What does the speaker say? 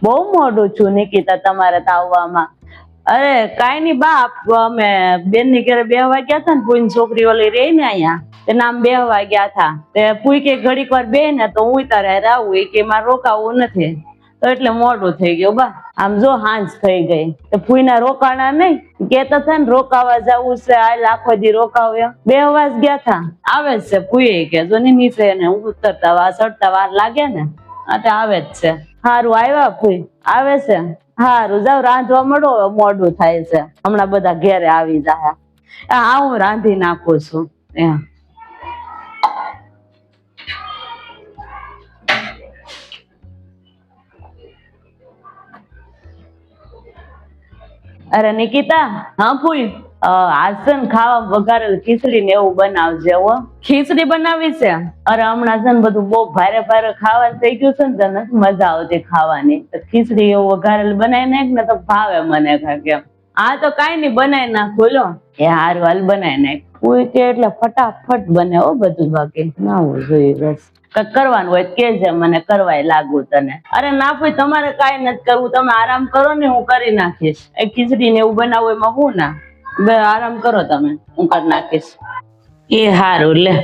બહુ મોડું છું નિકિતા તમારે તો આવવામાં. અરે કાઈ નઈ બા, અમે બેન ની ઘરે બેહવા ગયા હતા ને, પૂરી છોકરી ઓલી રહી ને અહીંયા, તેના આમ બેહવા ગયા હતા. તે પૂઈ કે ઘડીક વાર બે ને તો હું તારે આવું, એ કે મારે રોકાવું નથી, તો એટલે મોડું થઈ ગયું બા. આમ જો હાંજ થઈ ગઈ, તો ફૂઈના રોકાણા નહીં, કેતા હતા ને રોકાવા જવું છે, હાલ આખો દી રોકાવ્યા. 2 વાગ ગયા હતા, આવે જ છે ફૂઈ કે જો નીચે ને ઉતરતા ચડતા વાર લાગે ને, એટલે આવે જ છે. હારું આવ્યા ફૂઈ, આવે છે. હારું જાવ રાંધવા મળો, મોડું થાય છે, હમણાં બધા ઘેરે આવી જાય. હા હું રાંધી નાખું છું. અરે નિકિતા, હા ફૂઈ, આજ છે ને ખાવા વઘારેલ ખીચડી ને એવું બનાવજે હો. ખીચડી બનાવી છે? અરે હમણાં છે ને બધું બહુ ભારે ભારે ખાવાનું થઈ ગયું છે ને, તો નથી મજા આવતી ખાવાની. ખીચડી એવું વઘારેલ બનાવી નાખ ને તો ભાવે મને કેમ. હા તો કઈ નઈ બનાવી નાખ બોલો. એ હારું હાલ બનાવી નાખ. ફૂઈ કે એટલે ફટાફટ બને હો બધું, બાકી ના હોય જોઈએ બસ. કઈક કરવાનું હોય કેજે મને, કરવાય લાગુ તને. અરે ના ફૂઈ તમારે કઈ નથી કરવું, તમે આરામ કરો ને, હું કરી નાખીશ. એ ખીચડી ને એવું બનાવવું એમાં હું ના, આરામ કરો તમે, હું કરી નાખીશ. એ હારું લે.